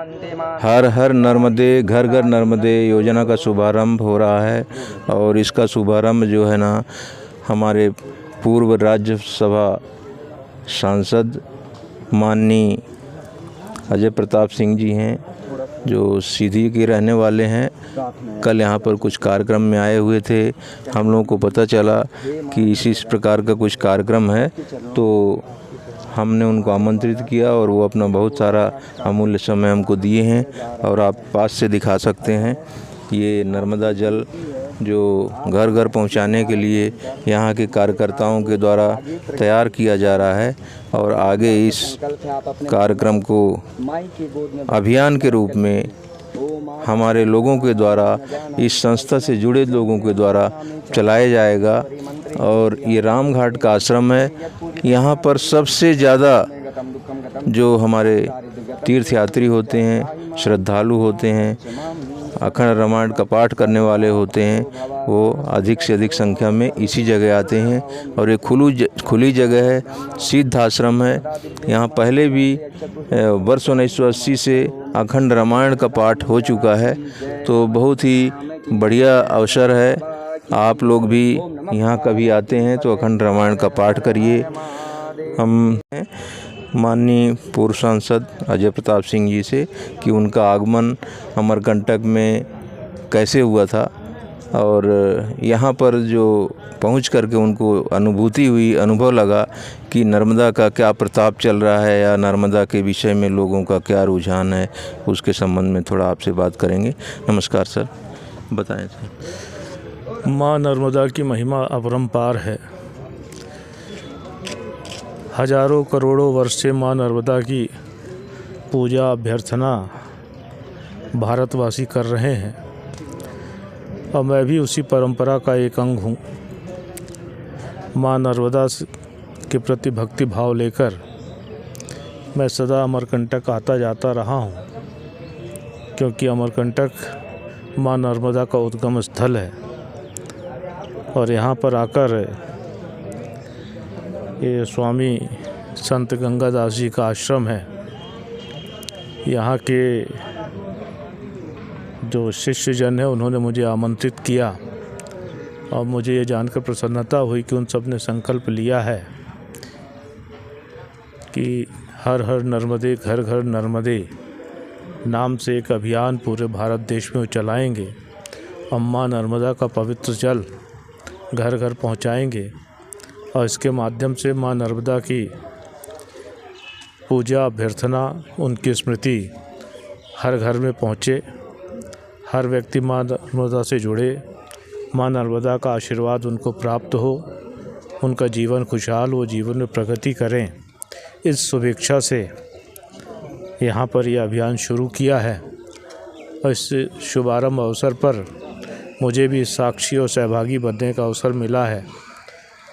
हर हर नर्मदे घर घर नर्मदे योजना का शुभारंभ हो रहा है। और इसका शुभारंभ जो है ना, हमारे पूर्व राज्यसभा सांसद माननीय अजय प्रताप सिंह जी हैं, जो सीधी के रहने वाले हैं। कल यहाँ पर कुछ कार्यक्रम में आए हुए थे। हम लोगों को पता चला कि इसी प्रकार का कुछ कार्यक्रम है, तो हमने उनको आमंत्रित किया और वो अपना बहुत सारा अमूल्य समय हमको दिए हैं। और आप पास से दिखा सकते हैं, ये नर्मदा जल जो घर घर पहुंचाने के लिए यहाँ के कार्यकर्ताओं के द्वारा तैयार किया जा रहा है। और आगे इस कार्यक्रम को अभियान के रूप में हमारे लोगों के द्वारा, इस संस्था से जुड़े लोगों के द्वारा चलाया जाएगा। और ये रामघाट का आश्रम है। यहाँ पर सबसे ज़्यादा जो हमारे तीर्थयात्री होते हैं, श्रद्धालु होते हैं, अखंड रामायण का पाठ करने वाले होते हैं, वो अधिक से अधिक संख्या में इसी जगह आते हैं। और ये खुली जगह है, सिद्ध आश्रम है। यहाँ पहले भी वर्ष 1980 से अखंड रामायण का पाठ हो चुका है। तो बहुत ही बढ़िया अवसर है। आप लोग भी यहाँ कभी आते हैं तो अखंड रामायण का पाठ करिए। हम माननीय पूर्व सांसद अजय प्रताप सिंह जी से कि उनका आगमन अमरकंटक में कैसे हुआ था, और यहाँ पर जो पहुँच करके उनको अनुभूति हुई, अनुभव लगा कि नर्मदा का क्या प्रताप चल रहा है या नर्मदा के विषय में लोगों का क्या रुझान है, उसके संबंध में थोड़ा आपसे बात करेंगे। नमस्कार सर, बताएं सर। माँ नर्मदा की महिमा अपरंपार है। हजारों करोड़ों वर्ष से माँ नर्मदा की पूजा अभ्यर्थना भारतवासी कर रहे हैं, और मैं भी उसी परंपरा का एक अंग हूँ। माँ नर्मदा के प्रति भक्ति भाव लेकर मैं सदा अमरकंटक आता जाता रहा हूँ, क्योंकि अमरकंटक माँ नर्मदा का उद्गम स्थल है। और यहाँ पर आकर ये स्वामी संत गंगादास जी का आश्रम है। यहाँ के जो शिष्य जन है उन्होंने मुझे आमंत्रित किया, और मुझे ये जानकर प्रसन्नता हुई कि उन सब ने संकल्प लिया है कि हर हर नर्मदे घर घर नर्मदे नाम से एक अभियान पूरे भारत देश में चलाएंगे। अम्मा नर्मदा का पवित्र जल घर घर पहुंचाएंगे, और इसके माध्यम से माँ नर्मदा की पूजा अभ्यर्थना, उनकी स्मृति हर घर में पहुँचे, हर व्यक्ति माँ नर्मदा से जुड़े, माँ नर्मदा का आशीर्वाद उनको प्राप्त हो, उनका जीवन खुशहाल हो, जीवन में प्रगति करें। इस शुभेच्छा से यहाँ पर यह अभियान शुरू किया है। और इस शुभारंभ अवसर पर मुझे भी साक्षी और सहभागी बनने का अवसर मिला है।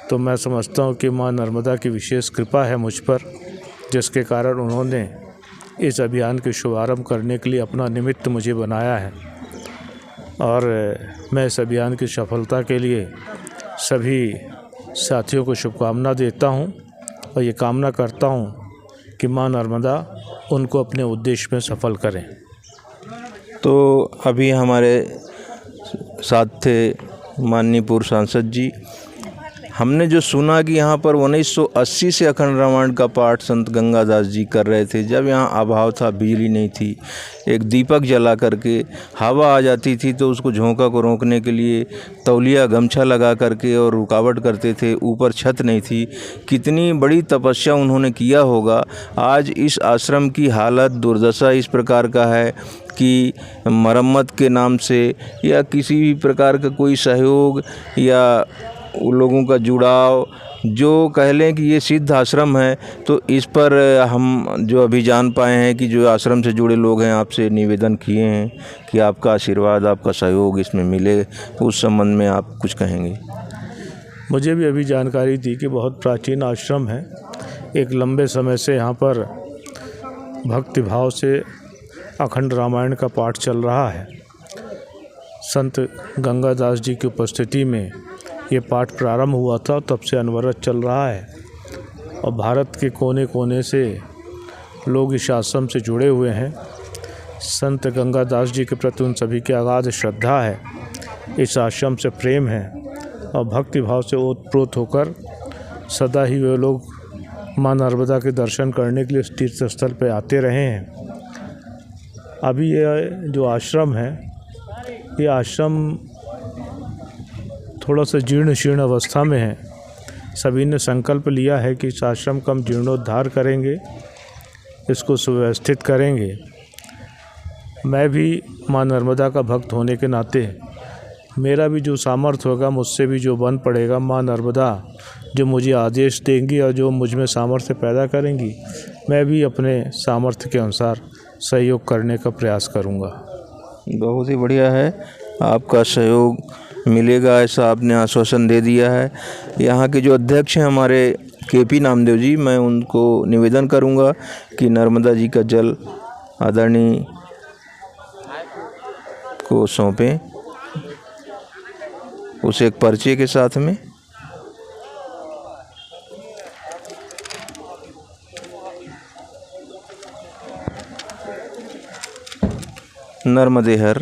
तो मैं समझता हूँ कि माँ नर्मदा की विशेष कृपा है मुझ पर, जिसके कारण उन्होंने इस अभियान के शुभारंभ करने के लिए अपना निमित्त मुझे बनाया है। और मैं इस अभियान की सफलता के लिए सभी साथियों को शुभकामना देता हूँ, और ये कामना करता हूँ कि माँ नर्मदा उनको अपने उद्देश्य में सफल करें। तो अभी हमारे साथ थे माननीय पूर्व सांसद जी। हमने जो सुना कि यहाँ पर 1980 से अखंड रामायण का पाठ संत गंगादास जी कर रहे थे, जब यहाँ अभाव था, बिजली नहीं थी, एक दीपक जला करके हवा आ जाती थी तो उसको झोंका को रोकने के लिए तौलिया गमछा लगा करके और रुकावट करते थे, ऊपर छत नहीं थी। कितनी बड़ी तपस्या उन्होंने किया होगा। आज इस आश्रम की हालत, दुर्दशा इस प्रकार का है कि मरम्मत के नाम से या किसी भी प्रकार का कोई सहयोग या लोगों का जुड़ाव, जो कह लें कि ये सिद्ध आश्रम है, तो इस पर हम जो अभी जान पाए हैं कि जो आश्रम से जुड़े लोग हैं आपसे निवेदन किए हैं कि आपका आशीर्वाद, आपका सहयोग इसमें मिले। उस संबंध में आप कुछ कहेंगे? मुझे भी अभी जानकारी दी कि बहुत प्राचीन आश्रम है। एक लंबे समय से यहाँ पर भक्तिभाव से अखंड रामायण का पाठ चल रहा है। संत गंगादास जी की उपस्थिति में ये पाठ प्रारंभ हुआ था, तब से अनवरत चल रहा है। और भारत के कोने कोने से लोग इस आश्रम से जुड़े हुए हैं। संत गंगादास जी के प्रति उन सभी की अगाध श्रद्धा है, इस आश्रम से प्रेम है और भक्ति भाव से ओतप्रोत होकर सदा ही वे लोग माँ नर्मदा के दर्शन करने के लिए इस तीर्थ स्थल पर आते रहे हैं। अभी ये जो आश्रम है, ये आश्रम थोड़ा सा जीर्ण शीर्ण अवस्था में है। सभी ने संकल्प लिया है कि इस आश्रम का हम जीर्णोद्धार करेंगे, इसको सुव्यवस्थित करेंगे। मैं भी माँ नर्मदा का भक्त होने के नाते मेरा भी जो सामर्थ्य होगा, मुझसे भी जो बन पड़ेगा, माँ नर्मदा जो मुझे आदेश देंगी और जो मुझ में सामर्थ्य पैदा करेंगी, मैं भी अपने सामर्थ्य के अनुसार सहयोग करने का प्रयास करूँगा। बहुत ही बढ़िया है, आपका सहयोग मिलेगा ऐसा आपने आश्वासन दे दिया है। यहाँ के जो अध्यक्ष हैं हमारे KP नामदेव जी, मैं उनको निवेदन करूँगा कि नर्मदा जी का जल आदरणीय को सौंपें, उसे एक पर्चे के साथ में। नर्मदे हर।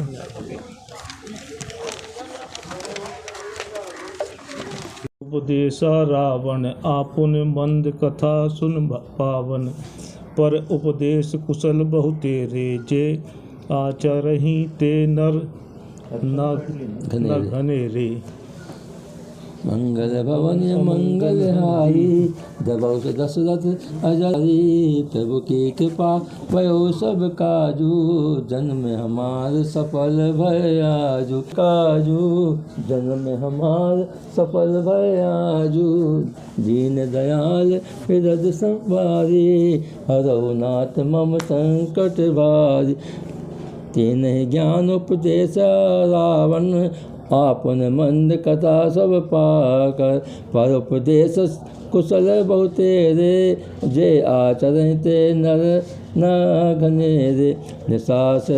उपदेशा रावण आपुन मंद कथा सुन पावन, पर उपदेश कुशल बहु तेरे जे आचरहि ते नर न घनेरे। मंगल भवन मंगल हारी, दबौ से दशरथ अजरी, प्रभु की कृपा भयो सब काजू, जन्म हमार सफल भय आजू, काजू जन्म हमार सफल भय आजू, दीन दयाल हृदय संवारी, हरौ नाथ मम संकट भारी, तीन ज्ञान उपदेश रावण, आपन मंद कथा सब पाकर, पर उपदेश कुशल बहु तेरे, जे आचरण ते नर न घनेरे। निसास